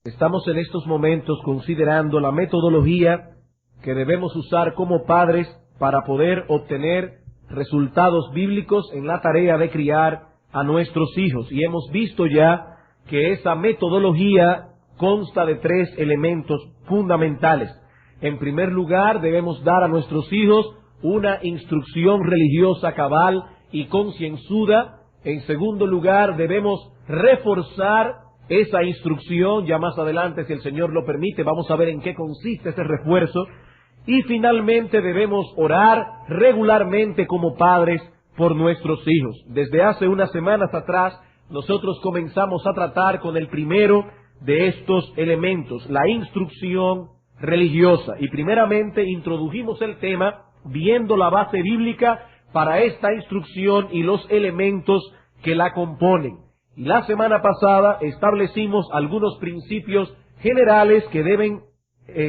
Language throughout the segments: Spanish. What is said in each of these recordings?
Estamos en estos momentos considerando la metodología que debemos usar como padres para poder obtener resultados bíblicos en la tarea de criar a nuestros hijos. Y hemos visto ya que esa metodología consta de 3 elementos fundamentales. En primer lugar, debemos dar a nuestros hijos una instrucción religiosa cabal y concienzuda. En segundo lugar, debemos reforzar esa instrucción. Ya más adelante, si el Señor lo permite, vamos a ver en qué consiste ese refuerzo. Y finalmente debemos orar regularmente como padres por nuestros hijos. Desde hace unas semanas atrás, nosotros comenzamos a tratar con el primero de estos elementos, la instrucción religiosa. Y primeramente introdujimos el tema viendo la base bíblica para esta instrucción y los elementos que la componen. Y la semana pasada establecimos algunos principios generales que deben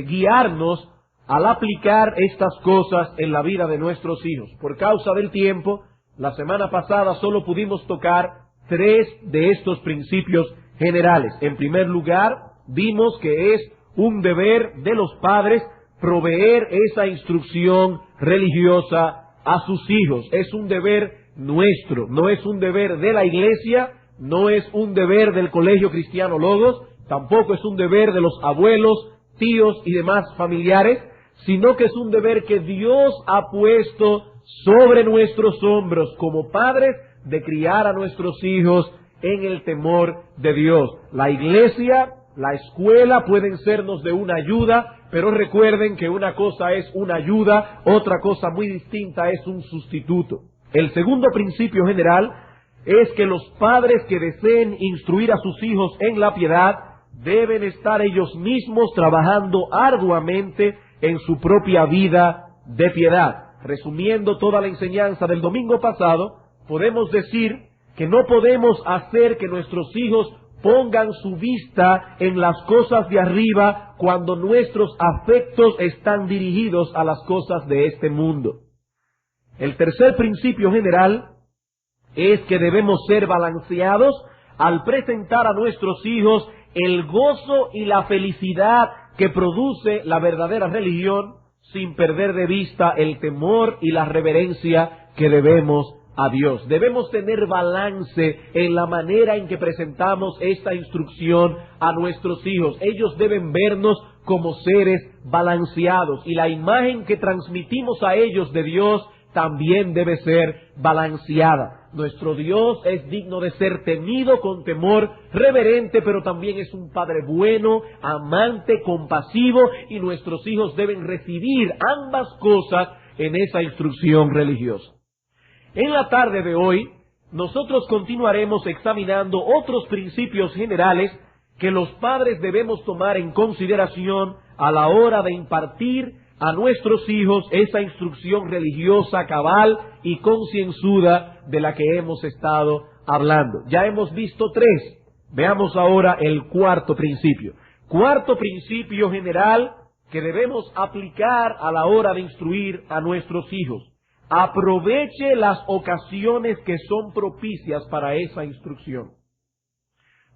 guiarnos al aplicar estas cosas en la vida de nuestros hijos. Por causa del tiempo, la semana pasada solo pudimos tocar 3 de estos principios generales. En primer lugar, vimos que es un deber de los padres proveer esa instrucción religiosa a sus hijos. Es un deber nuestro, no es un deber de la iglesia, no es un deber del Colegio Cristiano Logos, tampoco es un deber de los abuelos, tíos y demás familiares, sino que es un deber que Dios ha puesto sobre nuestros hombros como padres de criar a nuestros hijos en el temor de Dios. La iglesia, la escuela pueden sernos de una ayuda, pero recuerden que una cosa es una ayuda, otra cosa muy distinta es un sustituto. El segundo principio general es que los padres que deseen instruir a sus hijos en la piedad deben estar ellos mismos trabajando arduamente en su propia vida de piedad. Resumiendo toda la enseñanza del domingo pasado, podemos decir que no podemos hacer que nuestros hijos pongan su vista en las cosas de arriba cuando nuestros afectos están dirigidos a las cosas de este mundo. El tercer principio general es que debemos ser balanceados al presentar a nuestros hijos el gozo y la felicidad que produce la verdadera religión, sin perder de vista el temor y la reverencia que debemos a Dios. Debemos tener balance en la manera en que presentamos esta instrucción a nuestros hijos. Ellos deben vernos como seres balanceados y la imagen que transmitimos a ellos de Dios también debe ser balanceada. Nuestro Dios es digno de ser temido con temor reverente, pero también es un Padre bueno, amante, compasivo, y nuestros hijos deben recibir ambas cosas en esa instrucción religiosa. En la tarde de hoy, nosotros continuaremos examinando otros principios generales que los padres debemos tomar en consideración a la hora de impartir a nuestros hijos esa instrucción religiosa cabal y concienzuda de la que hemos estado hablando. Ya hemos visto 3. Veamos ahora el cuarto principio. Cuarto principio general que debemos aplicar a la hora de instruir a nuestros hijos. Aproveche las ocasiones que son propicias para esa instrucción.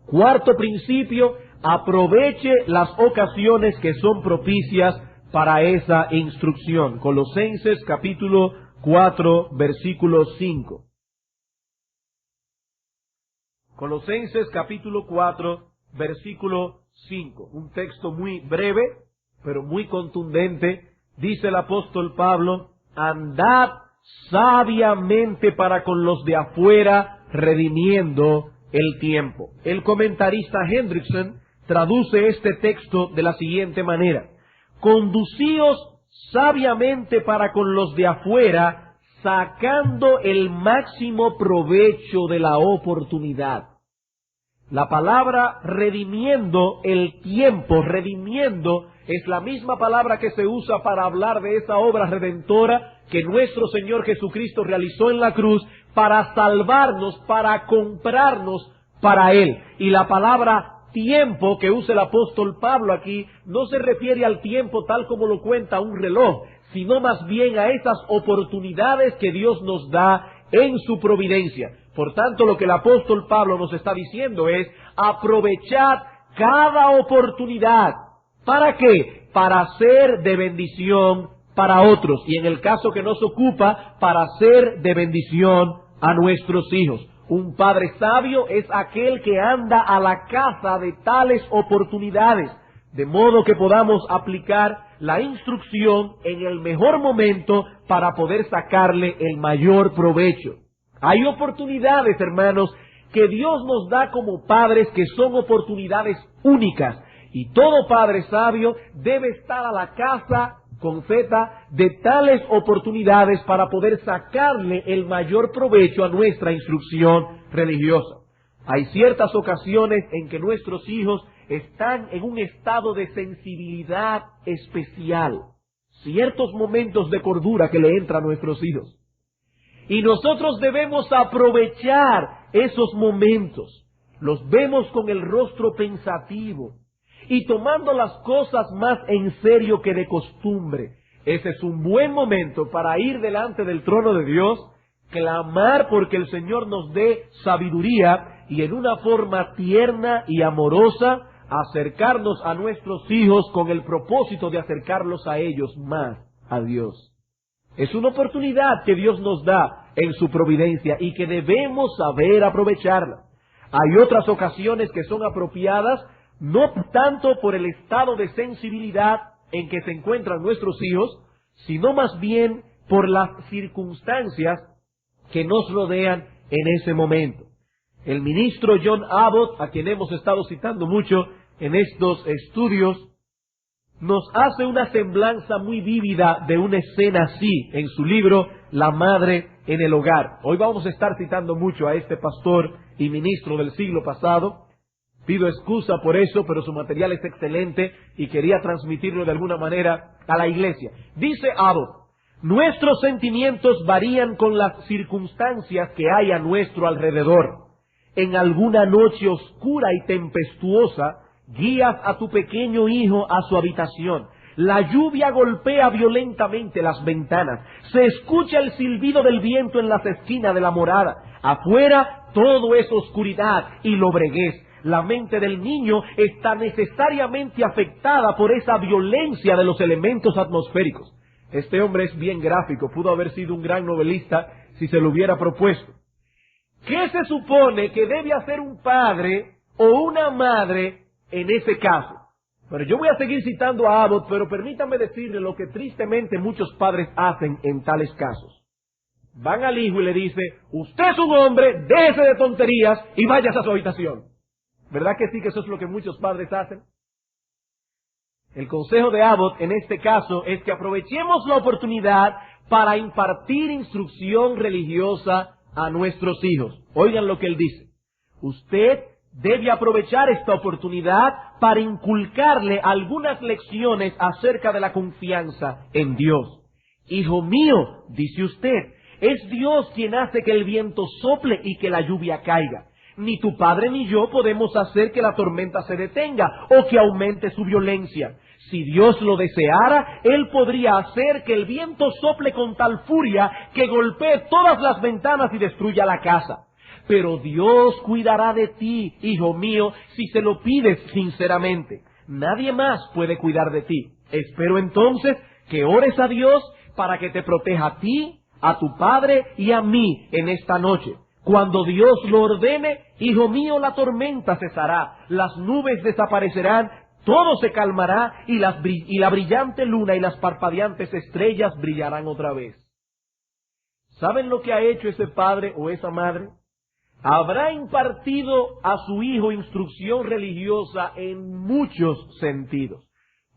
Cuarto principio, aproveche las ocasiones que son propicias para esa instrucción. Colosenses capítulo 4, versículo 5. Colosenses capítulo 4, versículo 5. Un texto muy breve, pero muy contundente. Dice el apóstol Pablo: andad sabiamente para con los de afuera, redimiendo el tiempo. El comentarista Hendrickson traduce este texto de la siguiente manera: conducíos sabiamente para con los de afuera, sacando el máximo provecho de la oportunidad. La palabra redimiendo el tiempo, redimiendo, es la misma palabra que se usa para hablar de esa obra redentora que nuestro Señor Jesucristo realizó en la cruz para salvarnos, para comprarnos, para Él. Y la palabra tiempo que usa el apóstol Pablo aquí no se refiere al tiempo tal como lo cuenta un reloj, sino más bien a esas oportunidades que Dios nos da en su providencia. Por tanto, lo que el apóstol Pablo nos está diciendo es: aprovechad cada oportunidad. ¿Para qué? Para ser de bendición para otros. Y en el caso que nos ocupa, para ser de bendición a nuestros hijos. Un padre sabio es aquel que anda a la caza de tales oportunidades, de modo que podamos aplicar la instrucción en el mejor momento para poder sacarle el mayor provecho. Hay oportunidades, hermanos, que Dios nos da como padres que son oportunidades únicas. Y todo padre sabio debe estar a la caza, con Z, de tales oportunidades para poder sacarle el mayor provecho a nuestra instrucción religiosa. Hay ciertas ocasiones en que nuestros hijos están en un estado de sensibilidad especial. Ciertos momentos de cordura que le entran a nuestros hijos. Y nosotros debemos aprovechar esos momentos. Los vemos con el rostro pensativo y tomando las cosas más en serio que de costumbre. Ese es un buen momento para ir delante del trono de Dios, clamar porque el Señor nos dé sabiduría y en una forma tierna y amorosa acercarnos a nuestros hijos con el propósito de acercarlos a ellos más a Dios. Es una oportunidad que Dios nos da en su providencia y que debemos saber aprovecharla. Hay otras ocasiones que son apropiadas no tanto por el estado de sensibilidad en que se encuentran nuestros hijos, sino más bien por las circunstancias que nos rodean en ese momento. El ministro John Abbott, a quien hemos estado citando mucho en estos estudios, nos hace una semblanza muy vívida de una escena así en su libro La Madre en el Hogar. Hoy vamos a estar citando mucho a este pastor y ministro del siglo pasado. Pido excusa por eso, pero su material es excelente y quería transmitirlo de alguna manera a la iglesia. Dice Abbott: nuestros sentimientos varían con las circunstancias que hay a nuestro alrededor. En alguna noche oscura y tempestuosa, guías a tu pequeño hijo a su habitación. La lluvia golpea violentamente las ventanas. Se escucha el silbido del viento en las esquinas de la morada. Afuera todo es oscuridad y lobreguez. La mente del niño está necesariamente afectada por esa violencia de los elementos atmosféricos. Este hombre es bien gráfico, pudo haber sido un gran novelista si se lo hubiera propuesto. ¿Qué se supone que debe hacer un padre o una madre en ese caso? Pero yo voy a seguir citando a Abbott, pero permítanme decirle lo que tristemente muchos padres hacen en tales casos. Van al hijo y le dice: usted es un hombre, déjese de tonterías y váyase a su habitación. ¿Verdad que sí, que eso es lo que muchos padres hacen? El consejo de Abbott en este caso es que aprovechemos la oportunidad para impartir instrucción religiosa a nuestros hijos. Oigan lo que él dice: usted debe aprovechar esta oportunidad para inculcarle algunas lecciones acerca de la confianza en Dios. Hijo mío, dice usted, es Dios quien hace que el viento sople y que la lluvia caiga. Ni tu padre ni yo podemos hacer que la tormenta se detenga o que aumente su violencia. Si Dios lo deseara, Él podría hacer que el viento sople con tal furia que golpee todas las ventanas y destruya la casa. Pero Dios cuidará de ti, hijo mío, si se lo pides sinceramente. Nadie más puede cuidar de ti. Espero entonces que ores a Dios para que te proteja a ti, a tu padre y a mí en esta noche. Cuando Dios lo ordene, hijo mío, la tormenta cesará, las nubes desaparecerán, todo se calmará y la brillante luna y las parpadeantes estrellas brillarán otra vez. ¿Saben lo que ha hecho ese padre o esa madre? Habrá impartido a su hijo instrucción religiosa en muchos sentidos.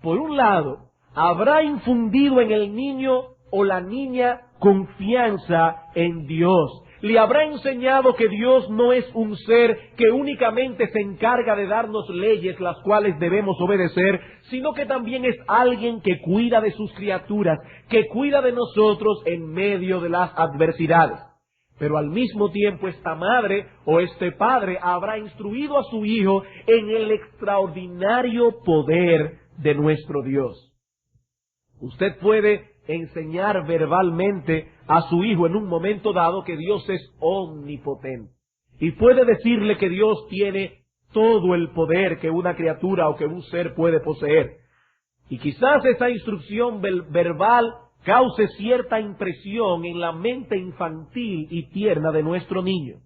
Por un lado, habrá infundido en el niño o la niña confianza en Dios. Le habrá enseñado que Dios no es un ser que únicamente se encarga de darnos leyes las cuales debemos obedecer, sino que también es alguien que cuida de sus criaturas, que cuida de nosotros en medio de las adversidades. Pero al mismo tiempo esta madre o este padre habrá instruido a su hijo en el extraordinario poder de nuestro Dios. Usted puede enseñar verbalmente a su hijo en un momento dado que Dios es omnipotente. Y puede decirle que Dios tiene todo el poder que una criatura o que un ser puede poseer. Y quizás esa instrucción verbal cause cierta impresión en la mente infantil y tierna de nuestro niño.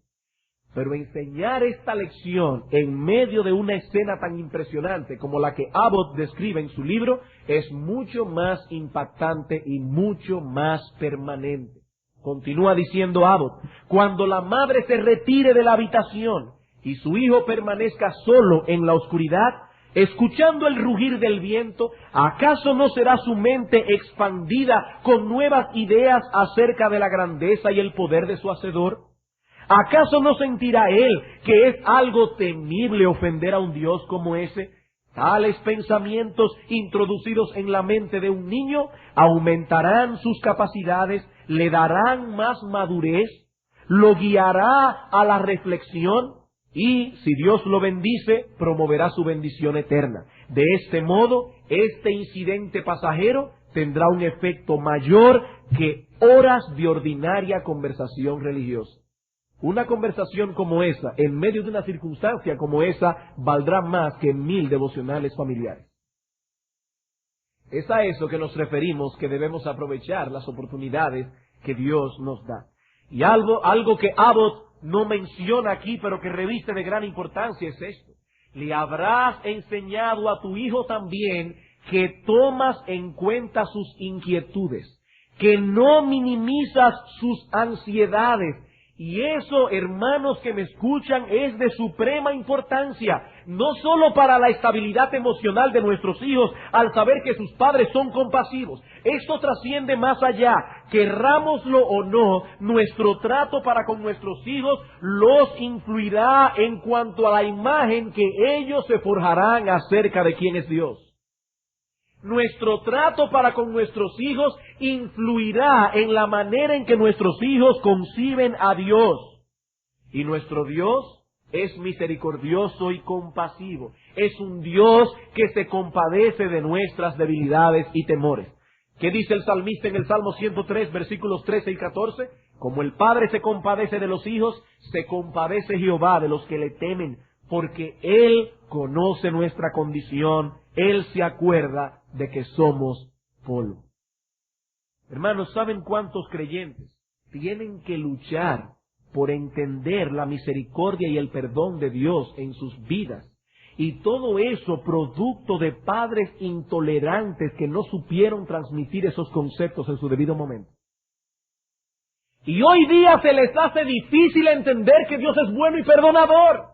Pero enseñar esta lección en medio de una escena tan impresionante como la que Abbott describe en su libro es mucho más impactante y mucho más permanente. Continúa diciendo Abbott: cuando la madre se retire de la habitación y su hijo permanezca solo en la oscuridad, escuchando el rugir del viento, ¿acaso no será su mente expandida con nuevas ideas acerca de la grandeza y el poder de su Hacedor? ¿Acaso no sentirá él que es algo temible ofender a un Dios como ese? Tales pensamientos introducidos en la mente de un niño aumentarán sus capacidades, le darán más madurez, lo guiará a la reflexión y, si Dios lo bendice, promoverá su bendición eterna. De este modo, este incidente pasajero tendrá un efecto mayor que horas de ordinaria conversación religiosa. Una conversación como esa, en medio de una circunstancia como esa, valdrá más que 1000 devocionales familiares. Es a eso que nos referimos, que debemos aprovechar las oportunidades que Dios nos da. Y algo que Abbott no menciona aquí, pero que reviste de gran importancia, es esto: le habrás enseñado a tu hijo también que tomas en cuenta sus inquietudes, que no minimizas sus ansiedades. Y eso, hermanos que me escuchan, es de suprema importancia, no solo para la estabilidad emocional de nuestros hijos al saber que sus padres son compasivos. Esto trasciende más allá. Querrámoslo o no, nuestro trato para con nuestros hijos los influirá en cuanto a la imagen que ellos se forjarán acerca de quién es Dios. Nuestro trato para con nuestros hijos influirá en la manera en que nuestros hijos conciben a Dios. Y nuestro Dios es misericordioso y compasivo. Es un Dios que se compadece de nuestras debilidades y temores. ¿Qué dice el salmista en el Salmo 103, versículos 13 y 14? Como el Padre se compadece de los hijos, se compadece Jehová de los que le temen, porque Él conoce nuestra condición, Él se acuerda de que somos polvo. Hermanos, ¿saben cuántos creyentes tienen que luchar por entender la misericordia y el perdón de Dios en sus vidas? Y todo eso producto de padres intolerantes que no supieron transmitir esos conceptos en su debido momento. Y hoy día se les hace difícil entender que Dios es bueno y perdonador.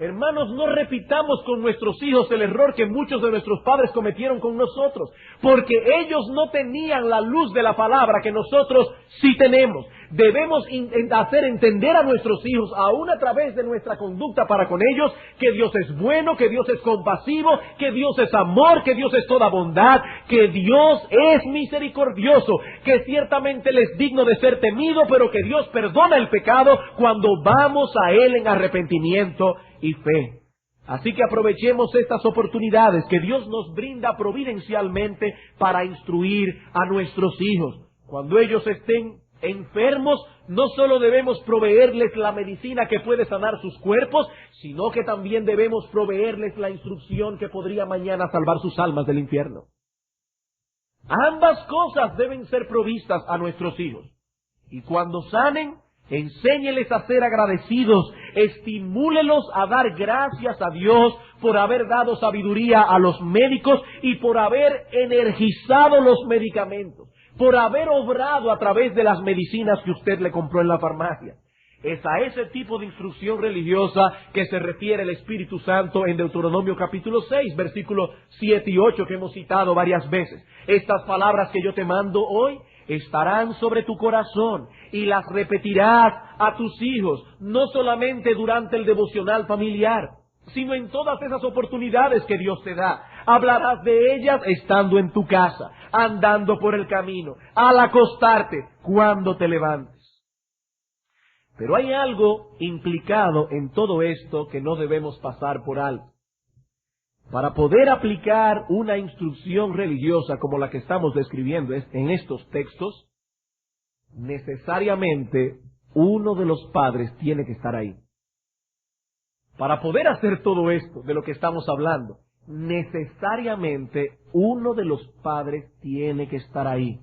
Hermanos, no repitamos con nuestros hijos el error que muchos de nuestros padres cometieron con nosotros, porque ellos no tenían la luz de la palabra que nosotros sí tenemos. Debemos hacer entender a nuestros hijos, aún a través de nuestra conducta para con ellos, que Dios es bueno, que Dios es compasivo, que Dios es amor, que Dios es toda bondad, que Dios es misericordioso, que ciertamente Él es digno de ser temido, pero que Dios perdona el pecado cuando vamos a Él en arrepentimiento y fe. Así que aprovechemos estas oportunidades que Dios nos brinda providencialmente para instruir a nuestros hijos. Cuando ellos estén enfermos, no solo debemos proveerles la medicina que puede sanar sus cuerpos, sino que también debemos proveerles la instrucción que podría mañana salvar sus almas del infierno. Ambas cosas deben ser provistas a nuestros hijos. Y cuando sanen, enséñeles a ser agradecidos, estimúlelos a dar gracias a Dios por haber dado sabiduría a los médicos y por haber energizado los medicamentos, por haber obrado a través de las medicinas que usted le compró en la farmacia. Es a ese tipo de instrucción religiosa que se refiere el Espíritu Santo en Deuteronomio capítulo 6, versículos 7 y 8 que hemos citado varias veces. Estas palabras que yo te mando hoy estarán sobre tu corazón y las repetirás a tus hijos, no solamente durante el devocional familiar, sino en todas esas oportunidades que Dios te da. Hablarás de ellas estando en tu casa, andando por el camino, al acostarte, cuando te levantes. Pero hay algo implicado en todo esto que no debemos pasar por alto. Para poder aplicar una instrucción religiosa como la que estamos describiendo en estos textos, necesariamente uno de los padres tiene que estar ahí. Para poder hacer todo esto de lo que estamos hablando, necesariamente uno de los padres tiene que estar ahí.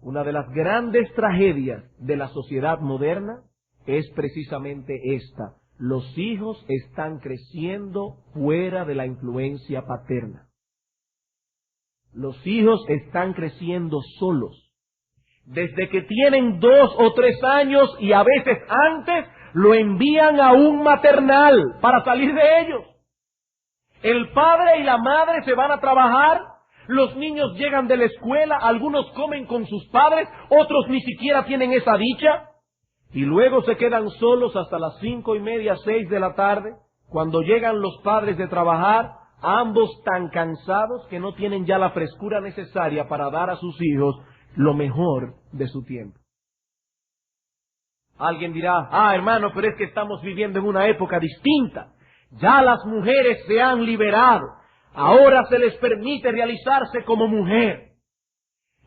Una de las grandes tragedias de la sociedad moderna es precisamente esta. Los hijos están creciendo fuera de la influencia paterna. Los hijos están creciendo solos. Desde que tienen 2 o 3 años y a veces antes, lo envían a un maternal para salir de ellos. El padre y la madre se van a trabajar, los niños llegan de la escuela, algunos comen con sus padres, otros ni siquiera tienen esa dicha. Y luego se quedan solos hasta las 5:30, 6 de la tarde, cuando llegan los padres de trabajar, ambos tan cansados que no tienen ya la frescura necesaria para dar a sus hijos lo mejor de su tiempo. Alguien dirá, hermano, pero es que estamos viviendo en una época distinta. Ya las mujeres se han liberado. Ahora se les permite realizarse como mujer.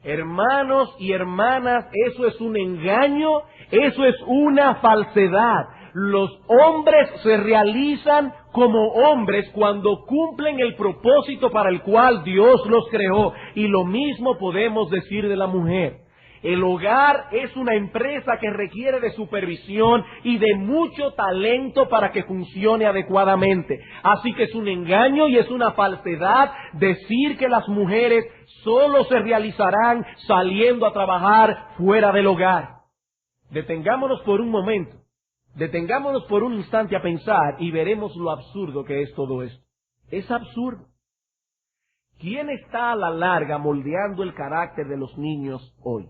Hermanos y hermanas, eso es un engaño, eso es una falsedad. Los hombres se realizan como hombres cuando cumplen el propósito para el cual Dios los creó. Y lo mismo podemos decir de la mujer. El hogar es una empresa que requiere de supervisión y de mucho talento para que funcione adecuadamente. Así que es un engaño y es una falsedad decir que las mujeres solo se realizarán saliendo a trabajar fuera del hogar. Detengámonos por un momento, detengámonos por un instante a pensar y veremos lo absurdo que es todo esto. Es absurdo. ¿Quién está a la larga moldeando el carácter de los niños hoy?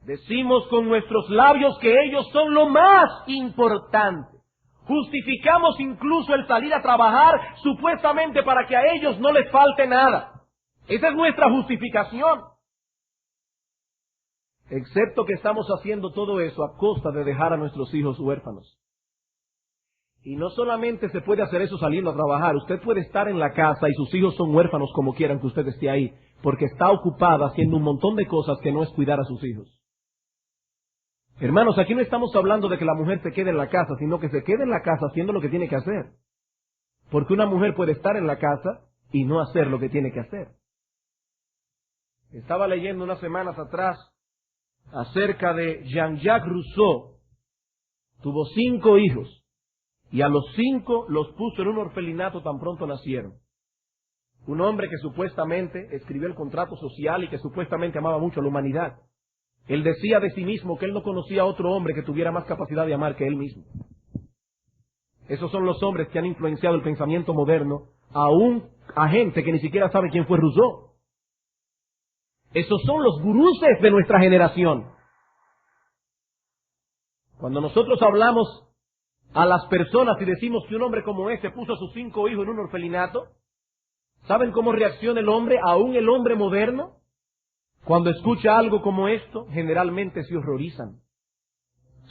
Decimos con nuestros labios que ellos son lo más importante. Justificamos incluso el salir a trabajar supuestamente para que a ellos no les falte nada. Esa es nuestra justificación. Excepto que estamos haciendo todo eso a costa de dejar a nuestros hijos huérfanos. Y no solamente se puede hacer eso saliendo a trabajar. Usted puede estar en la casa y sus hijos son huérfanos como quieran que usted esté ahí, porque está ocupada haciendo un montón de cosas que no es cuidar a sus hijos. Hermanos, aquí no estamos hablando de que la mujer se quede en la casa, sino que se quede en la casa haciendo lo que tiene que hacer. Porque una mujer puede estar en la casa y no hacer lo que tiene que hacer. Estaba leyendo unas semanas atrás acerca de Jean-Jacques Rousseau. Tuvo 5 hijos y a los 5 los puso en un orfelinato tan pronto nacieron. Un hombre que supuestamente escribió el contrato social y que supuestamente amaba mucho a la humanidad. Él decía de sí mismo que él no conocía a otro hombre que tuviera más capacidad de amar que él mismo. Esos son los hombres que han influenciado el pensamiento moderno, aún a gente que ni siquiera sabe quién fue Rousseau. Esos son los guruses de nuestra generación. Cuando nosotros hablamos a las personas y decimos que un hombre como ese puso a sus 5 hijos en un orfelinato, ¿saben cómo reacciona el hombre, aún el hombre moderno? Cuando escucha algo como esto, generalmente se horrorizan.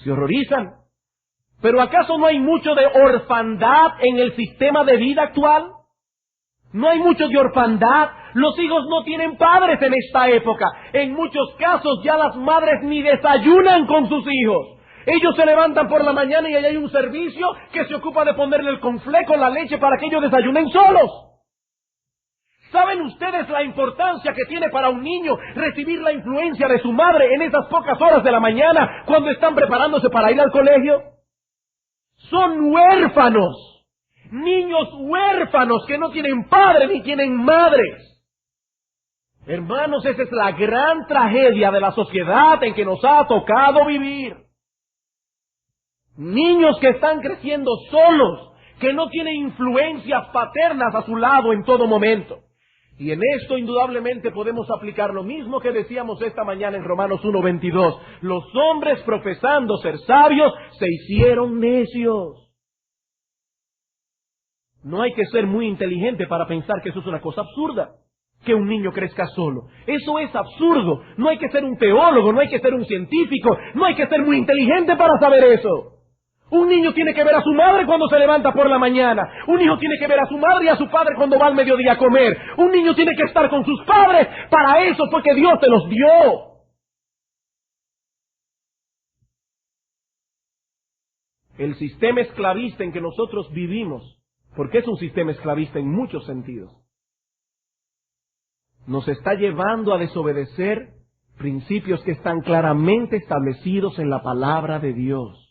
Se horrorizan. ¿Pero acaso no hay mucho de orfandad en el sistema de vida actual? ¿No hay mucho de orfandad? Los hijos no tienen padres en esta época. En muchos casos ya las madres ni desayunan con sus hijos. Ellos se levantan por la mañana y ahí hay un servicio que se ocupa de ponerle el conflé con la leche para que ellos desayunen solos. ¿Saben ustedes la importancia que tiene para un niño recibir la influencia de su madre en esas pocas horas de la mañana cuando están preparándose para ir al colegio? Son huérfanos, niños huérfanos que no tienen padre ni tienen madres. Hermanos, esa es la gran tragedia de la sociedad en que nos ha tocado vivir. Niños que están creciendo solos, que no tienen influencias paternas a su lado en todo momento. Y en esto indudablemente podemos aplicar lo mismo que decíamos esta mañana en Romanos 1:22. Los hombres profesando ser sabios se hicieron necios. No hay que ser muy inteligente para pensar que eso es una cosa absurda. que un niño crezca solo. Eso es absurdo. No hay que ser un teólogo, no hay que ser un científico, no hay que ser muy inteligente para saber eso. Un niño tiene que ver a su madre cuando se levanta por la mañana. Un hijo tiene que ver a su madre y a su padre cuando va al mediodía a comer. Un niño tiene que estar con sus padres. Para eso fue que Dios te los dio. El sistema esclavista en que nosotros vivimos, porque es un sistema esclavista en muchos sentidos, nos está llevando a desobedecer principios que están claramente establecidos en la palabra de Dios.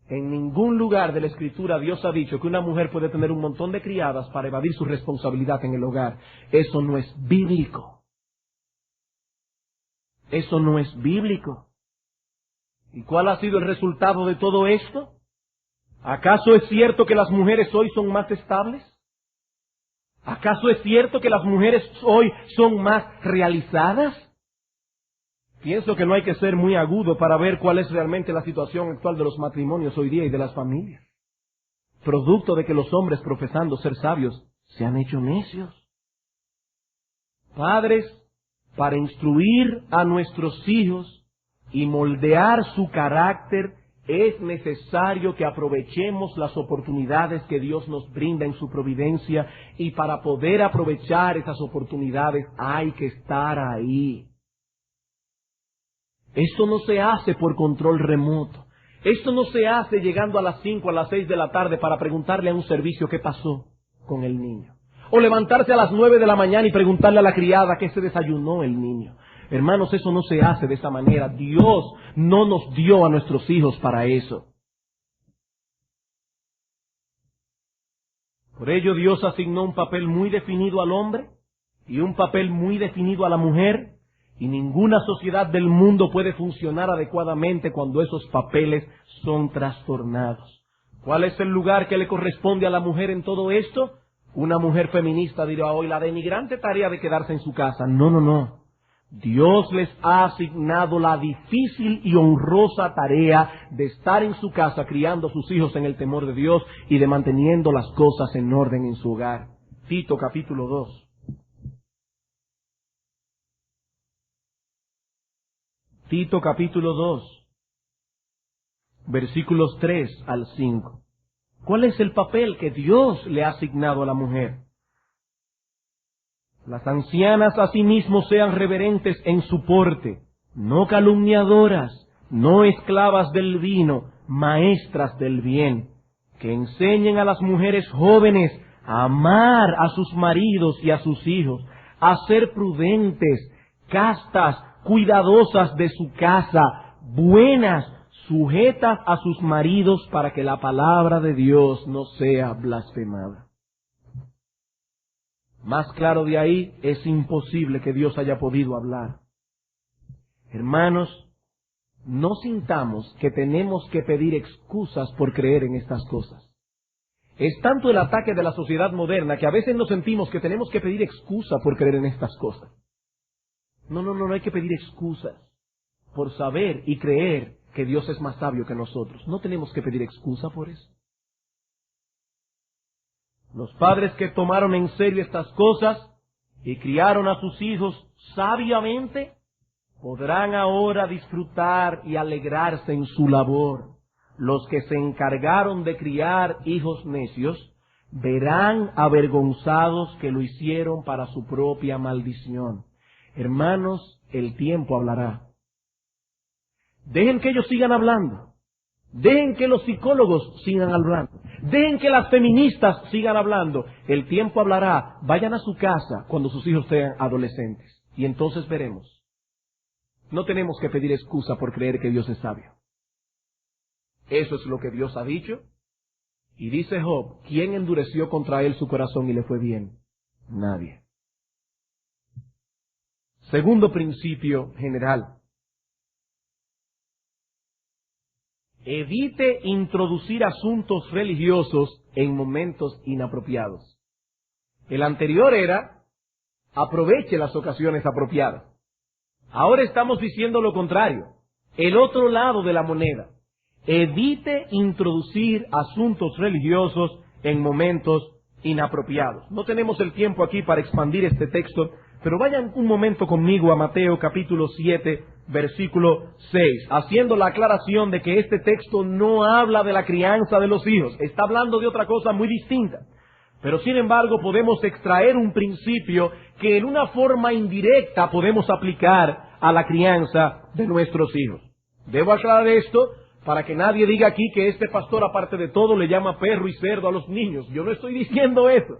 En ningún lugar de la Escritura Dios ha dicho que una mujer puede tener un montón de criadas para evadir su responsabilidad en el hogar. Eso no es bíblico. Eso no es bíblico. ¿Y cuál ha sido el resultado de todo esto? ¿Acaso es cierto que las mujeres hoy son más estables? ¿Acaso es cierto que las mujeres hoy son más realizadas? Pienso que no hay que ser muy agudo para ver cuál es realmente la situación actual de los matrimonios hoy día y de las familias. Producto de que los hombres, profesando ser sabios, se han hecho necios. Padres, para instruir a nuestros hijos y moldear su carácter, es necesario que aprovechemos las oportunidades que Dios nos brinda en su providencia, y para poder aprovechar esas oportunidades hay que estar ahí. Esto no se hace por control remoto. Esto no se hace llegando a las 5, a las 6 de la tarde para preguntarle a un servicio qué pasó con el niño. O levantarse a las 9 de la mañana y preguntarle a la criada qué se desayunó el niño. Hermanos, eso no se hace de esa manera. Dios no nos dio a nuestros hijos para eso. Por ello Dios asignó un papel muy definido al hombre y un papel muy definido a la mujer. Y ninguna sociedad del mundo puede funcionar adecuadamente cuando esos papeles son trastornados. ¿Cuál es el lugar que le corresponde a la mujer en todo esto? Una mujer feminista dirá hoy la denigrante tarea de quedarse en su casa. No, no, no. Dios les ha asignado la difícil y honrosa tarea de estar en su casa criando a sus hijos en el temor de Dios y de manteniendo las cosas en orden en su hogar. Tito capítulo 2. Tito capítulo 2, versículos 3 al 5. ¿Cuál es el papel que Dios le ha asignado a la mujer? Las ancianas asimismo sean reverentes en su porte, no calumniadoras, no esclavas del vino, maestras del bien, que enseñen a las mujeres jóvenes a amar a sus maridos y a sus hijos, a ser prudentes, castas, cuidadosas de su casa, buenas, sujetas a sus maridos, para que la palabra de Dios no sea blasfemada. Más claro de ahí, es imposible que Dios haya podido hablar. Hermanos, no sintamos que tenemos que pedir excusas por creer en estas cosas. Es tanto el ataque de la sociedad moderna que a veces nos sentimos que tenemos que pedir excusa por creer en estas cosas. No hay que pedir excusas por saber y creer que Dios es más sabio que nosotros. No tenemos que pedir excusa por eso. Los padres que tomaron en serio estas cosas y criaron a sus hijos sabiamente, podrán ahora disfrutar y alegrarse en su labor. Los que se encargaron de criar hijos necios verán avergonzados que lo hicieron para su propia maldición. Hermanos, el tiempo hablará. Dejen que ellos sigan hablando. Dejen que los psicólogos sigan hablando. Dejen que las feministas sigan hablando. El tiempo hablará. Vayan a su casa cuando sus hijos sean adolescentes. Y entonces veremos. No tenemos que pedir excusa por creer que Dios es sabio. Eso es lo que Dios ha dicho. Y dice Job, ¿quién endureció contra él su corazón y le fue bien? Nadie. Segundo principio general. Evite introducir asuntos religiosos en momentos inapropiados. El anterior era, aproveche las ocasiones apropiadas. Ahora estamos diciendo lo contrario, el otro lado de la moneda. Evite introducir asuntos religiosos en momentos inapropiados. No tenemos el tiempo aquí para expandir este texto, pero vayan un momento conmigo a Mateo capítulo 7, versículo 6, haciendo la aclaración de que este texto no habla de la crianza de los hijos, está hablando de otra cosa muy distinta. Pero sin embargo podemos extraer un principio que en una forma indirecta podemos aplicar a la crianza de nuestros hijos. Debo aclarar esto para que nadie diga aquí que este pastor, aparte de todo, le llama perro y cerdo a los niños. Yo no estoy diciendo eso.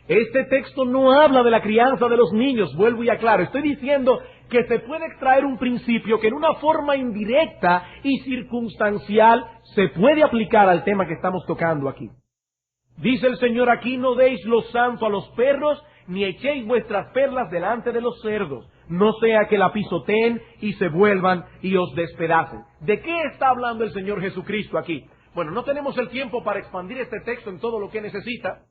Este texto no habla de la crianza de los niños, vuelvo y aclaro. Estoy diciendo que se puede extraer un principio que en una forma indirecta y circunstancial se puede aplicar al tema que estamos tocando aquí. Dice el Señor aquí: no deis lo santo a los perros, ni echéis vuestras perlas delante de los cerdos, no sea que la pisoteen y se vuelvan y os despedacen. ¿De qué está hablando el Señor Jesucristo aquí? Bueno, no tenemos el tiempo para expandir este texto en todo lo que necesita,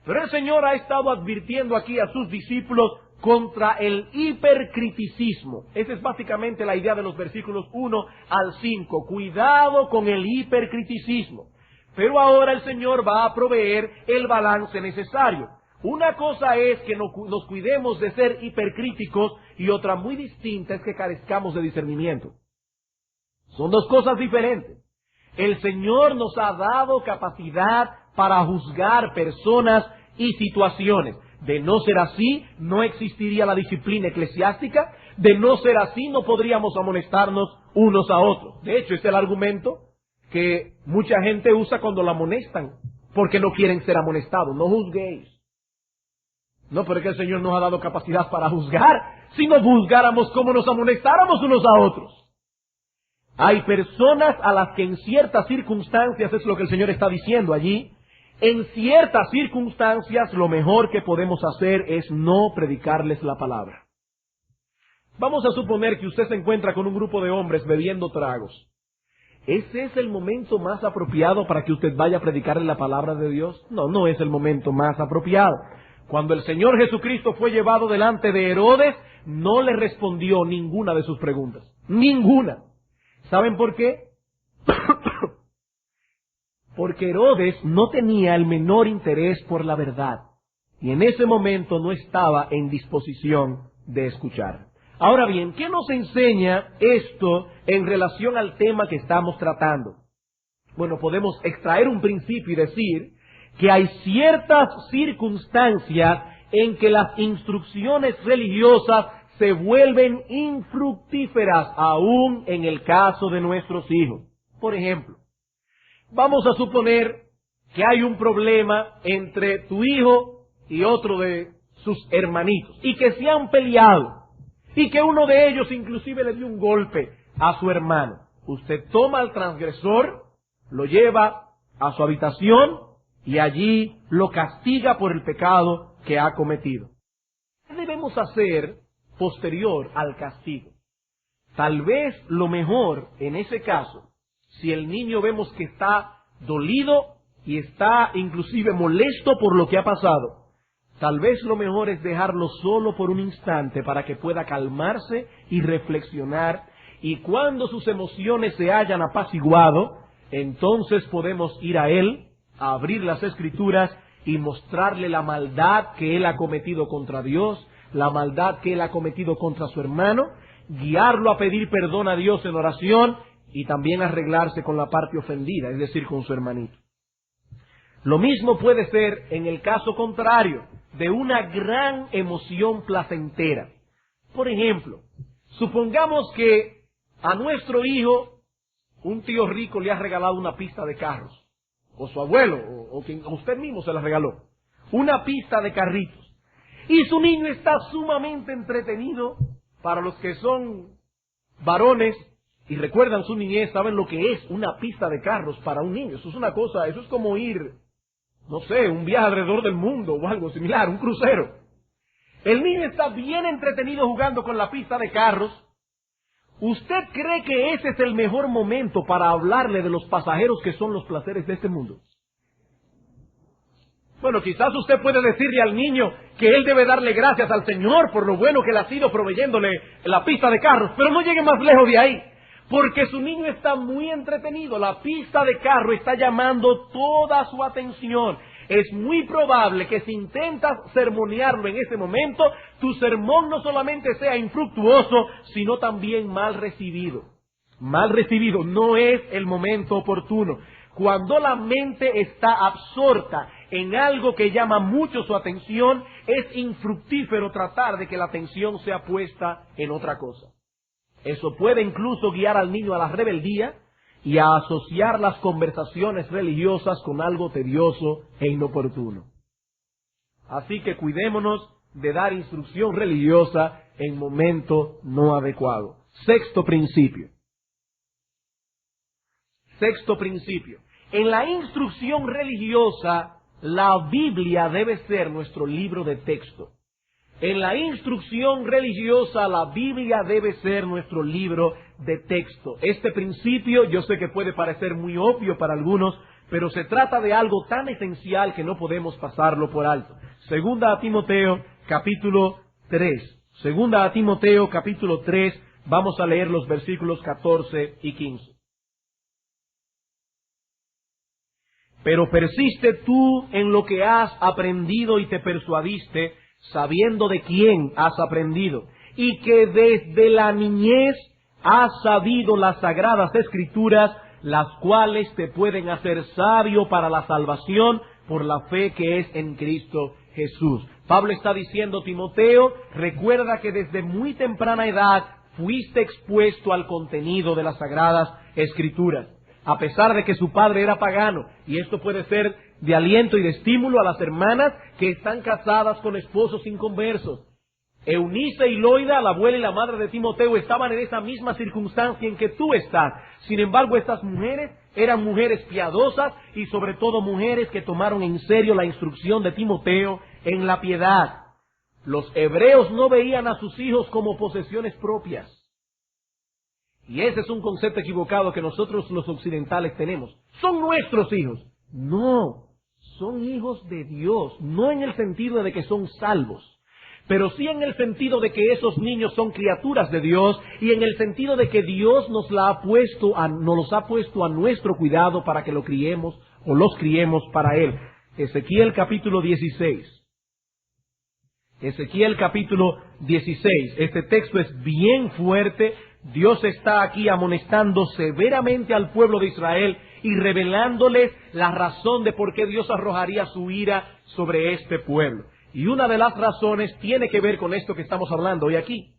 pero el Señor ha estado advirtiendo aquí a sus discípulos contra el hipercriticismo. Esa es básicamente la idea de los versículos 1 al 5. Cuidado con el hipercriticismo. Pero ahora el Señor va a proveer el balance necesario. Una cosa es que nos cuidemos de ser hipercríticos y otra muy distinta es que carezcamos de discernimiento. Son dos cosas diferentes. El Señor nos ha dado capacidad para juzgar personas y situaciones. De no ser así, no existiría la disciplina eclesiástica. De no ser así, no podríamos amonestarnos unos a otros. De hecho, es el argumento que mucha gente usa cuando la amonestan, porque no quieren ser amonestados. No juzguéis. No, pero es que el Señor nos ha dado capacidad para juzgar. Si no juzgáramos, ¿cómo nos amonestáramos unos a otros? Hay personas a las que en ciertas circunstancias, es lo que el Señor está diciendo allí, en ciertas circunstancias lo mejor que podemos hacer es no predicarles la palabra. Vamos a suponer que usted se encuentra con un grupo de hombres bebiendo tragos. ¿Ese es el momento más apropiado para que usted vaya a predicarle la palabra de Dios? No, no es el momento más apropiado. Cuando el Señor Jesucristo fue llevado delante de Herodes, no le respondió ninguna de sus preguntas. Ninguna. ¿Saben por qué? Porque Herodes no tenía el menor interés por la verdad. Y en ese momento no estaba en disposición de escuchar. Ahora bien, ¿qué nos enseña esto en relación al tema que estamos tratando? Bueno, podemos extraer un principio y decir que hay ciertas circunstancias en que las instrucciones religiosas se vuelven infructíferas, aún en el caso de nuestros hijos. Por ejemplo, vamos a suponer que hay un problema entre tu hijo y otro de sus hermanitos, y que se han peleado, y que uno de ellos inclusive le dio un golpe a su hermano. Usted toma al transgresor, lo lleva a su habitación y allí lo castiga por el pecado que ha cometido. ¿Qué debemos hacer posterior al castigo? Tal vez lo mejor en ese caso, si el niño vemos que está dolido y está inclusive molesto por lo que ha pasado, tal vez lo mejor es dejarlo solo por un instante para que pueda calmarse y reflexionar, y cuando sus emociones se hayan apaciguado, entonces podemos ir a él, a abrir las Escrituras y mostrarle la maldad que él ha cometido contra Dios, la maldad que él ha cometido contra su hermano, guiarlo a pedir perdón a Dios en oración y también arreglarse con la parte ofendida, es decir, con su hermanito. Lo mismo puede ser en el caso contrario, de una gran emoción placentera. Por ejemplo, supongamos que a nuestro hijo un tío rico le ha regalado una pista de carros, o su abuelo, o quien usted mismo se la regaló, una pista de carritos, y su niño está sumamente entretenido. Para los que son varones y recuerdan su niñez, saben lo que es una pista de carros para un niño. Eso es una cosa, eso es como ir, no sé, un viaje alrededor del mundo o algo similar, un crucero. El niño está bien entretenido jugando con la pista de carros. ¿Usted cree que ese es el mejor momento para hablarle de los pasajeros que son los placeres de este mundo? Bueno, quizás usted puede decirle al niño que él debe darle gracias al Señor por lo bueno que le ha sido proveyéndole la pista de carros, pero no llegue más lejos de ahí. porque su niño está muy entretenido. La pista de carro está llamando toda su atención. Es muy probable que si intentas sermonearlo en ese momento, tu sermón no solamente sea infructuoso, sino también mal recibido. Mal recibido, no es el momento oportuno. Cuando la mente está absorta en algo que llama mucho su atención, es infructífero tratar de que la atención sea puesta en otra cosa. Eso puede incluso guiar al niño a la rebeldía y a asociar las conversaciones religiosas con algo tedioso e inoportuno. Así que cuidémonos de dar instrucción religiosa en momento no adecuado. Sexto principio. Sexto principio. En la instrucción religiosa, la Biblia debe ser nuestro libro de texto. En la instrucción religiosa, la Biblia debe ser nuestro libro de texto. Este principio yo sé que puede parecer muy obvio para algunos, pero se trata de algo tan esencial que no podemos pasarlo por alto. Segunda a Timoteo, capítulo 3. Segunda a Timoteo, capítulo 3, vamos a leer los versículos 14 y 15. Pero persiste tú en lo que has aprendido y te persuadiste, sabiendo de quién has aprendido, y que desde la niñez has sabido las sagradas escrituras, las cuales te pueden hacer sabio para la salvación por la fe que es en Cristo Jesús. Pablo está diciendo, Timoteo, recuerda que desde muy temprana edad fuiste expuesto al contenido de las sagradas escrituras. A pesar de que su padre era pagano, y esto puede ser de aliento y de estímulo a las hermanas que están casadas con esposos inconversos. Eunice y Loida, la abuela y la madre de Timoteo, estaban en esa misma circunstancia en que tú estás. Sin embargo, estas mujeres eran mujeres piadosas y sobre todo mujeres que tomaron en serio la instrucción de Timoteo en la piedad. Los hebreos no veían a sus hijos como posesiones propias. Y ese es un concepto equivocado que nosotros los occidentales tenemos. Son nuestros hijos. No, son hijos de Dios, no en el sentido de que son salvos, pero sí en el sentido de que esos niños son criaturas de Dios y en el sentido de que Dios nos los ha puesto a nuestro cuidado para que lo criemos o los criemos para Él. Ezequiel capítulo 16. Ezequiel capítulo 16. Este texto es bien fuerte. Dios está aquí amonestando severamente al pueblo de Israel y revelándoles la razón de por qué Dios arrojaría su ira sobre este pueblo. Y una de las razones tiene que ver con esto que estamos hablando hoy aquí.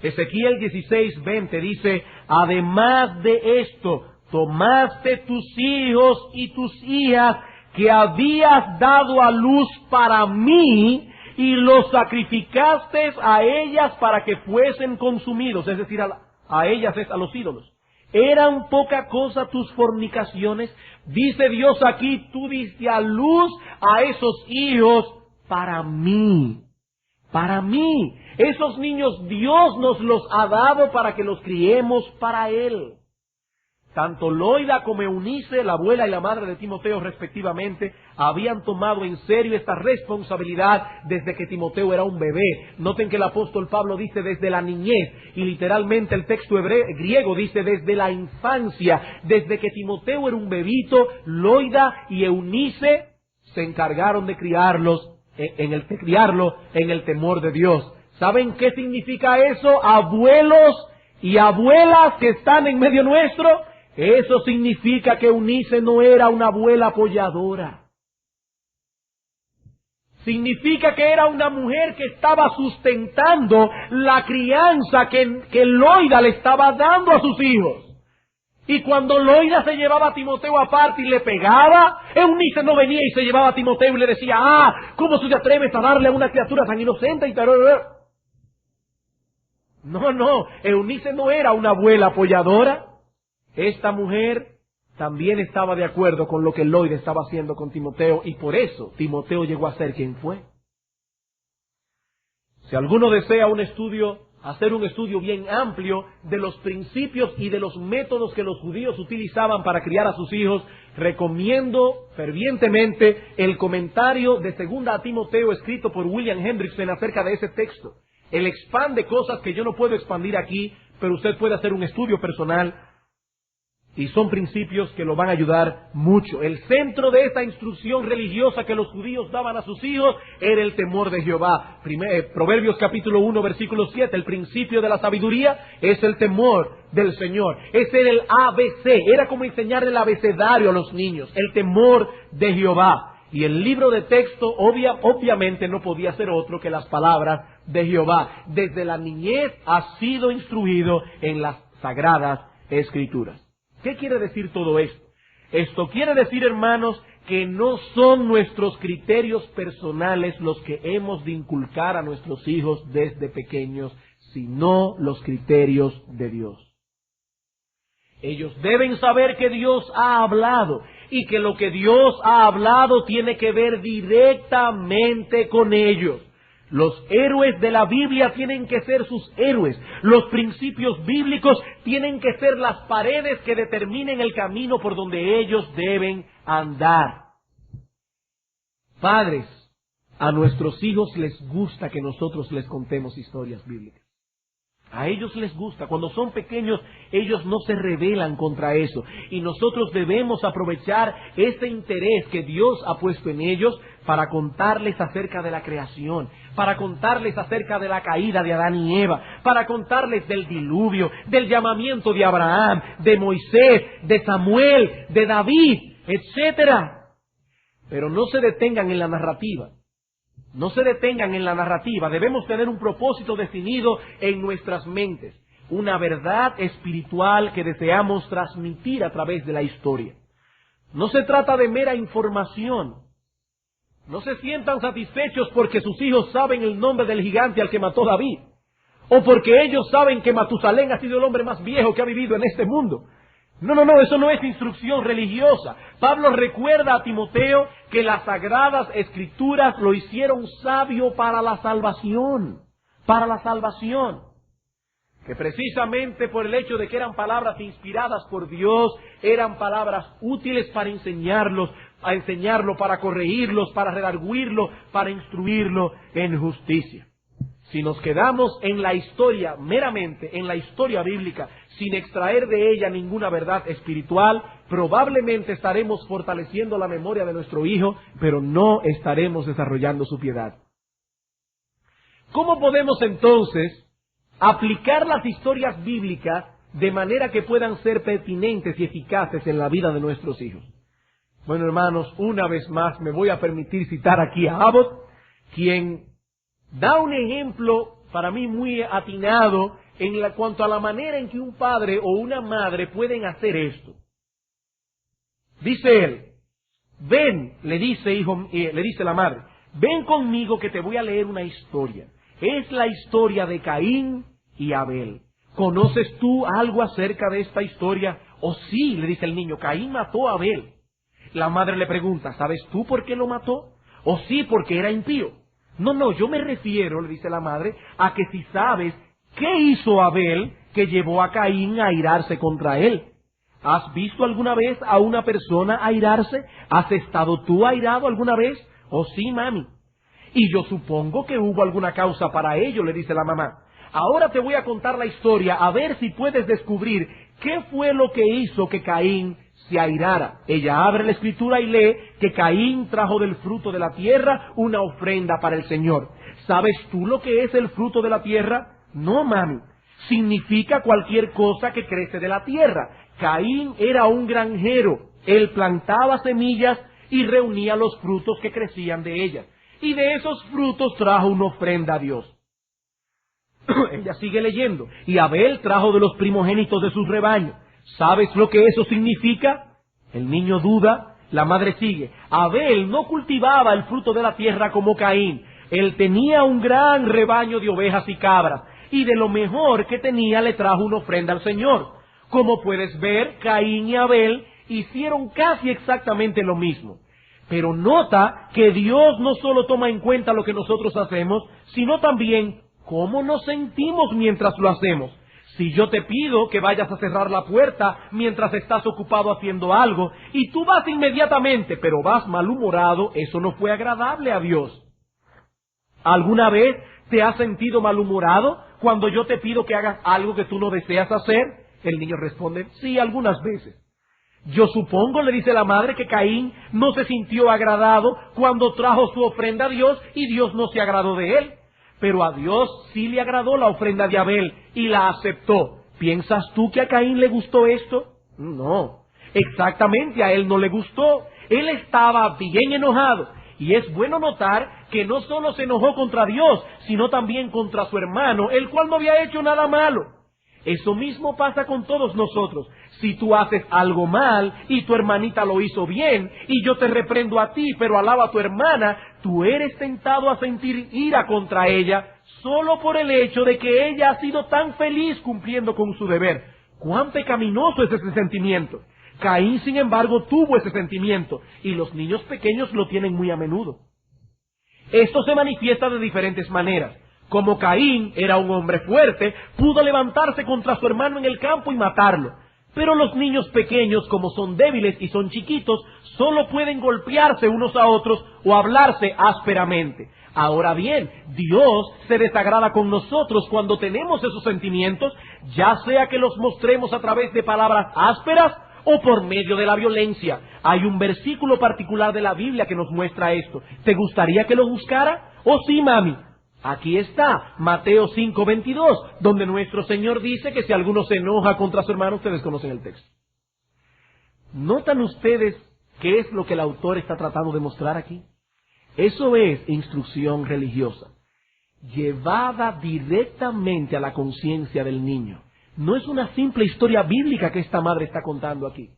Ezequiel 16:20 dice, además de esto, tomaste tus hijos y tus hijas que habías dado a luz para mí y los sacrificaste a ellas para que fuesen consumidos, es decir, a ellas es a los ídolos. ¿Eran poca cosa tus fornicaciones? Dice Dios aquí, tú diste a luz a esos hijos para mí. Para mí. Esos niños Dios nos los ha dado para que los criemos para Él. Tanto Loida como Eunice, la abuela y la madre de Timoteo respectivamente, habían tomado en serio esta responsabilidad desde que Timoteo era un bebé. Noten que el apóstol Pablo dice desde la niñez, y literalmente el texto griego dice desde la infancia. Desde que Timoteo era un bebito, Loida y Eunice se encargaron de criarlo en el temor de Dios. ¿Saben qué significa eso? Abuelos y abuelas que están en medio nuestro. Eso significa que Eunice no era una abuela apoyadora. Significa que era una mujer que estaba sustentando la crianza que Loida le estaba dando a sus hijos. Y cuando Loida se llevaba a Timoteo aparte y le pegaba, Eunice no venía y se llevaba a Timoteo y le decía, ¿cómo tú te atreves a darle a una criatura tan inocente? Y No, Eunice no era una abuela apoyadora. Esta mujer también estaba de acuerdo con lo que Loida estaba haciendo con Timoteo y por eso Timoteo llegó a ser quien fue. Si alguno desea hacer un estudio bien amplio de los principios y de los métodos que los judíos utilizaban para criar a sus hijos, recomiendo fervientemente el comentario de Segunda a Timoteo escrito por William Hendrickson acerca de ese texto. Él expande cosas que yo no puedo expandir aquí, pero usted puede hacer un estudio personal Y son principios que lo van a ayudar mucho. El centro de esta instrucción religiosa que los judíos daban a sus hijos era el temor de Jehová. Proverbios capítulo 1, versículo 7. El principio de la sabiduría es el temor del Señor. Ese era el ABC. Era como enseñar el abecedario a los niños. El temor de Jehová. Y el libro de texto obviamente no podía ser otro que las palabras de Jehová. Desde la niñez ha sido instruido en las sagradas escrituras. ¿Qué quiere decir todo esto? Esto quiere decir, hermanos, que no son nuestros criterios personales los que hemos de inculcar a nuestros hijos desde pequeños, sino los criterios de Dios. Ellos deben saber que Dios ha hablado y que lo que Dios ha hablado tiene que ver directamente con ellos. Los héroes de la Biblia tienen que ser sus héroes. Los principios bíblicos tienen que ser las paredes que determinen el camino por donde ellos deben andar. Padres, a nuestros hijos les gusta que nosotros les contemos historias bíblicas. A ellos les gusta. Cuando son pequeños, ellos no se rebelan contra eso. Y nosotros debemos aprovechar ese interés que Dios ha puesto en ellos para contarles acerca de la creación, para contarles acerca de la caída de Adán y Eva, para contarles del diluvio, del llamamiento de Abraham, de Moisés, de Samuel, de David, etcétera. Pero no se detengan en la narrativa. No se detengan en la narrativa. Debemos tener un propósito definido en nuestras mentes. Una verdad espiritual que deseamos transmitir a través de la historia. No se trata de mera información. No se sientan satisfechos porque sus hijos saben el nombre del gigante al que mató David. O porque ellos saben que Matusalén ha sido el hombre más viejo que ha vivido en este mundo. No, eso no es instrucción religiosa. Pablo recuerda a Timoteo que las sagradas escrituras lo hicieron sabio para la salvación. Para la salvación. Que precisamente por el hecho de que eran palabras inspiradas por Dios, eran palabras útiles para enseñarlo, para corregirlos, para redarguirlo, para instruirlo en justicia. Si nos quedamos en la historia, meramente en la historia bíblica, sin extraer de ella ninguna verdad espiritual, probablemente estaremos fortaleciendo la memoria de nuestro hijo, pero no estaremos desarrollando su piedad. ¿Cómo podemos entonces aplicar las historias bíblicas de manera que puedan ser pertinentes y eficaces en la vida de nuestros hijos? Bueno, hermanos, una vez más me voy a permitir citar aquí a Abbott, quien da un ejemplo para mí muy atinado en cuanto a la manera en que un padre o una madre pueden hacer esto. Dice él, ven, le dice la madre, ven conmigo que te voy a leer una historia. Es la historia de Caín y Abel. ¿Conoces tú algo acerca de esta historia? Oh sí, le dice el niño, Caín mató a Abel. La madre le pregunta, ¿sabes tú por qué lo mató? Oh sí, porque era impío. No, yo me refiero, le dice la madre, a que si sabes qué hizo Abel que llevó a Caín a airarse contra él. ¿Has visto alguna vez a una persona airarse? ¿Has estado tú airado alguna vez? Oh sí, mami. Y yo supongo que hubo alguna causa para ello, le dice la mamá. Ahora te voy a contar la historia, a ver si puedes descubrir qué fue lo que hizo que Caín se airara. Ella abre la escritura y lee que Caín trajo del fruto de la tierra una ofrenda para el Señor. ¿Sabes tú lo que es el fruto de la tierra? No, mami. Significa cualquier cosa que crece de la tierra. Caín era un granjero. Él plantaba semillas y reunía los frutos que crecían de ellas. Y de esos frutos trajo una ofrenda a Dios. Ella sigue leyendo. Y Abel trajo de los primogénitos de sus rebaños. ¿Sabes lo que eso significa? El niño duda. La madre sigue. Abel no cultivaba el fruto de la tierra como Caín. Él tenía un gran rebaño de ovejas y cabras. Y de lo mejor que tenía le trajo una ofrenda al Señor. Como puedes ver, Caín y Abel hicieron casi exactamente lo mismo. Pero nota que Dios no solo toma en cuenta lo que nosotros hacemos, sino también cómo nos sentimos mientras lo hacemos. Si yo te pido que vayas a cerrar la puerta mientras estás ocupado haciendo algo, y tú vas inmediatamente, pero vas malhumorado, eso no fue agradable a Dios. ¿Alguna vez te has sentido malhumorado cuando yo te pido que hagas algo que tú no deseas hacer? El niño responde, sí, algunas veces. Yo supongo, le dice la madre, que Caín no se sintió agradado cuando trajo su ofrenda a Dios y Dios no se agradó de él. Pero a Dios sí le agradó la ofrenda de Abel y la aceptó. ¿Piensas tú que a Caín le gustó esto? No, exactamente a él no le gustó. Él estaba bien enojado. Y es bueno notar que no solo se enojó contra Dios, sino también contra su hermano, el cual no había hecho nada malo. Eso mismo pasa con todos nosotros. Si tú haces algo mal y tu hermanita lo hizo bien, y yo te reprendo a ti, pero alabo a tu hermana, tú eres tentado a sentir ira contra ella, solo por el hecho de que ella ha sido tan feliz cumpliendo con su deber. ¡Cuán pecaminoso es ese sentimiento! Caín, sin embargo, tuvo ese sentimiento, y los niños pequeños lo tienen muy a menudo. Esto se manifiesta de diferentes maneras. Como Caín era un hombre fuerte, pudo levantarse contra su hermano en el campo y matarlo. Pero los niños pequeños, como son débiles y son chiquitos, solo pueden golpearse unos a otros o hablarse ásperamente. Ahora bien, Dios se desagrada con nosotros cuando tenemos esos sentimientos, ya sea que los mostremos a través de palabras ásperas o por medio de la violencia. Hay un versículo particular de la Biblia que nos muestra esto. ¿Te gustaría que lo buscara? ¿Oh sí, mami? Aquí está, Mateo 5:22, donde nuestro Señor dice que si alguno se enoja contra su hermano, ustedes conocen el texto. ¿Notan ustedes qué es lo que el autor está tratando de mostrar aquí? Eso es instrucción religiosa, llevada directamente a la conciencia del niño. No es una simple historia bíblica que esta madre está contando aquí.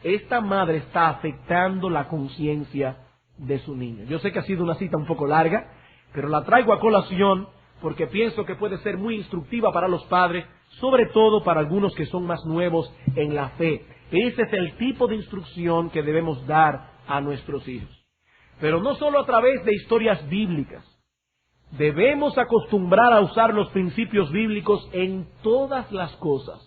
Esta madre está afectando la conciencia de su niño. Yo sé que ha sido una cita un poco larga, pero la traigo a colación porque pienso que puede ser muy instructiva para los padres, sobre todo para algunos que son más nuevos en la fe. Ese es el tipo de instrucción que debemos dar a nuestros hijos. Pero no solo a través de historias bíblicas. Debemos acostumbrar a usar los principios bíblicos en todas las cosas,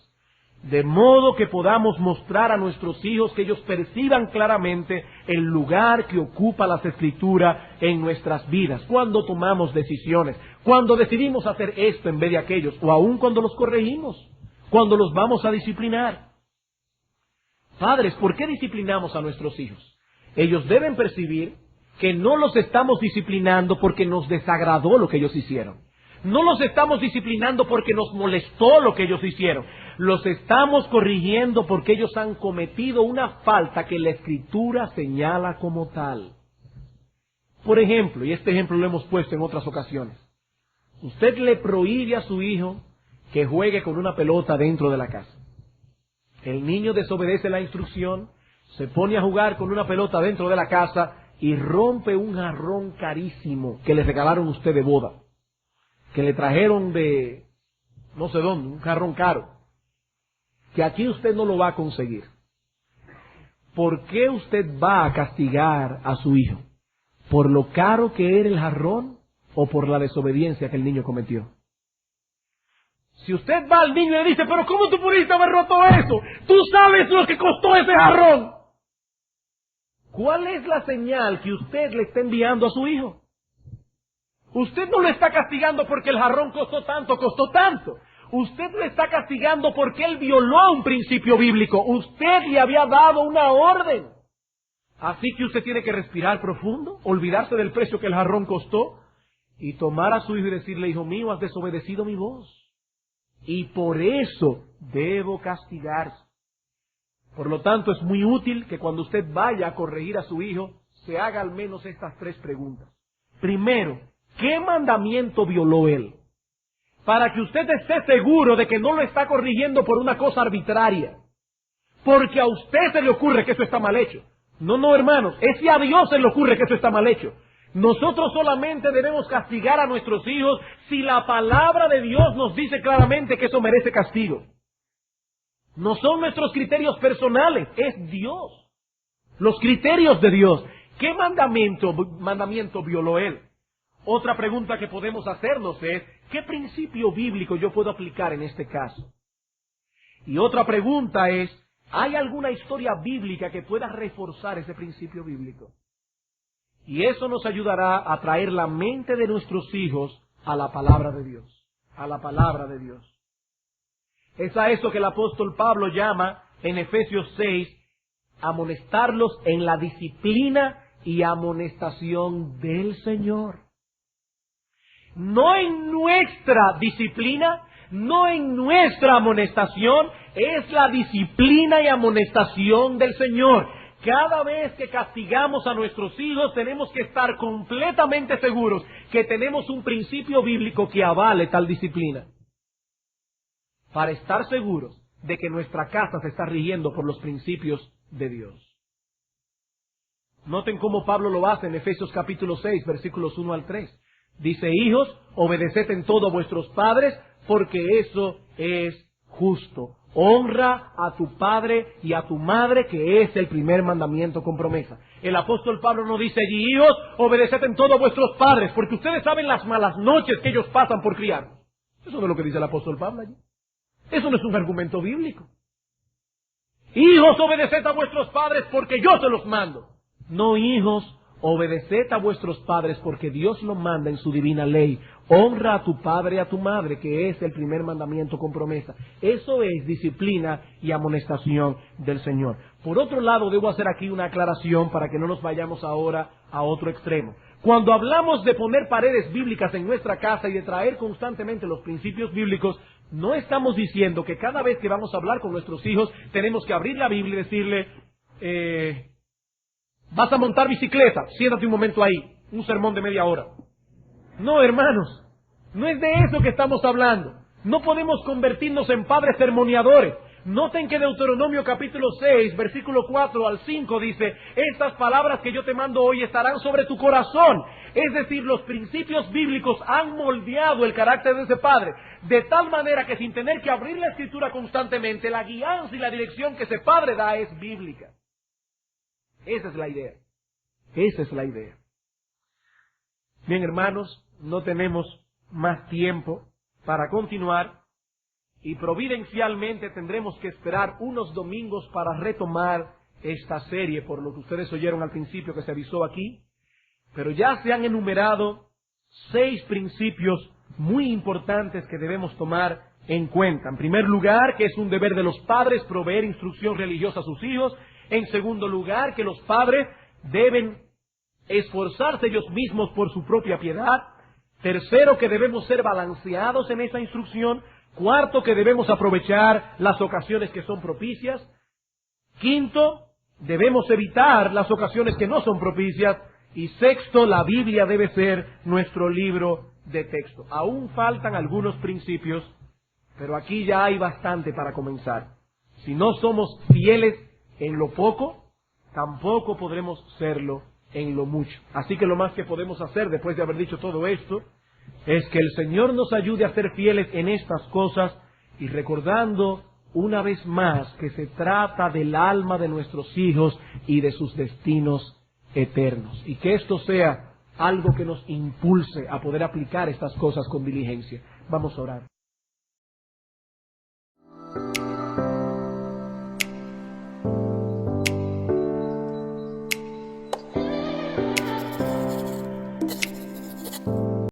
de modo que podamos mostrar a nuestros hijos que ellos perciban claramente el lugar que ocupa las Escrituras en nuestras vidas, cuando tomamos decisiones, cuando decidimos hacer esto en vez de aquellos, o aún cuando los corregimos, cuando los vamos a disciplinar. Padres, ¿por qué disciplinamos a nuestros hijos? Ellos deben percibir que no los estamos disciplinando porque nos desagradó lo que ellos hicieron. No los estamos disciplinando porque nos molestó lo que ellos hicieron. Los estamos corrigiendo porque ellos han cometido una falta que la Escritura señala como tal. Por ejemplo, y este ejemplo lo hemos puesto en otras ocasiones, usted le prohíbe a su hijo que juegue con una pelota dentro de la casa. El niño desobedece la instrucción, se pone a jugar con una pelota dentro de la casa y rompe un jarrón carísimo que le regalaron a usted de boda, que le trajeron de no sé dónde, un jarrón caro, que aquí usted no lo va a conseguir. ¿Por qué usted va a castigar a su hijo? ¿Por lo caro que era el jarrón o por la desobediencia que el niño cometió? Si usted va al niño y le dice, pero ¿cómo tú pudiste haber roto eso? Tú sabes lo que costó ese jarrón. ¿Cuál es la señal que usted le está enviando a su hijo? Usted no lo está castigando porque el jarrón costó tanto. Usted lo está castigando porque él violó un principio bíblico. Usted le había dado una orden. Así que usted tiene que respirar profundo, olvidarse del precio que el jarrón costó y tomar a su hijo y decirle, hijo mío, has desobedecido mi voz. Y por eso debo castigarse. Por lo tanto, es muy útil que cuando usted vaya a corregir a su hijo, se haga al menos estas 3 preguntas. Primero, ¿qué mandamiento violó él? Para que usted esté seguro de que no lo está corrigiendo por una cosa arbitraria. Porque a usted se le ocurre que eso está mal hecho. No, hermanos, es que a Dios se le ocurre que eso está mal hecho. Nosotros solamente debemos castigar a nuestros hijos si la palabra de Dios nos dice claramente que eso merece castigo. No son nuestros criterios personales, es Dios. Los criterios de Dios. ¿Qué mandamiento violó él? Otra pregunta que podemos hacernos es, ¿qué principio bíblico yo puedo aplicar en este caso? Y otra pregunta es, ¿hay alguna historia bíblica que pueda reforzar ese principio bíblico? Y eso nos ayudará a traer la mente de nuestros hijos a la palabra de Dios. A la palabra de Dios. Es a eso que el apóstol Pablo llama en Efesios 6 amonestarlos en la disciplina y amonestación del Señor. No en nuestra disciplina, no en nuestra amonestación, es la disciplina y amonestación del Señor. Cada vez que castigamos a nuestros hijos, tenemos que estar completamente seguros que tenemos un principio bíblico que avale tal disciplina, para estar seguros de que nuestra casa se está rigiendo por los principios de Dios. Noten cómo Pablo lo hace en Efesios capítulo 6, versículos 1 al 3. Dice: hijos, obedeced en todo a vuestros padres, porque eso es justo. Honra a tu padre y a tu madre, que es el primer mandamiento con promesa. El apóstol Pablo no dice allí: hijos, obedeced en todo a vuestros padres, porque ustedes saben las malas noches que ellos pasan por criarnos. Eso no es lo que dice el apóstol Pablo allí. Eso no es un argumento bíblico. Hijos, obedeced a vuestros padres porque yo se los mando. No, hijos, obedeced a vuestros padres porque Dios lo manda en su divina ley. Honra a tu padre y a tu madre, que es el primer mandamiento con promesa. Eso es disciplina y amonestación del Señor. Por otro lado, debo hacer aquí una aclaración para que no nos vayamos ahora a otro extremo. Cuando hablamos de poner paredes bíblicas en nuestra casa y de traer constantemente los principios bíblicos, no estamos diciendo que cada vez que vamos a hablar con nuestros hijos tenemos que abrir la Biblia y decirle: vas a montar bicicleta, siéntate un momento ahí, un sermón de media hora. No, hermanos, no es de eso que estamos hablando. No podemos convertirnos en padres sermoneadores. Noten que Deuteronomio capítulo 6, versículo 4 al 5 dice: estas palabras que yo te mando hoy estarán sobre tu corazón. Es decir, los principios bíblicos han moldeado el carácter de ese padre, de tal manera que sin tener que abrir la escritura constantemente, la guianza y la dirección que ese padre da es bíblica. Esa es la idea. Esa es la idea. Bien, hermanos, no tenemos más tiempo para continuar y providencialmente tendremos que esperar unos domingos para retomar esta serie, por lo que ustedes oyeron al principio que se avisó aquí. Pero ya se han enumerado 6 principios muy importantes que debemos tomar en cuenta. En primer lugar, que es un deber de los padres proveer instrucción religiosa a sus hijos. En segundo lugar, que los padres deben esforzarse ellos mismos por su propia piedad. Tercero, que debemos ser balanceados en esa instrucción. Cuarto, que debemos aprovechar las ocasiones que son propicias. Quinto, debemos evitar las ocasiones que no son propicias. Y sexto, la Biblia debe ser nuestro libro de texto. Aún faltan algunos principios, pero aquí ya hay bastante para comenzar. Si no somos fieles en lo poco, tampoco podremos serlo en lo mucho. Así que lo más que podemos hacer después de haber dicho todo esto es que el Señor nos ayude a ser fieles en estas cosas y recordando una vez más que se trata del alma de nuestros hijos y de sus destinos eternos. Y que esto sea algo que nos impulse a poder aplicar estas cosas con diligencia. Vamos a orar.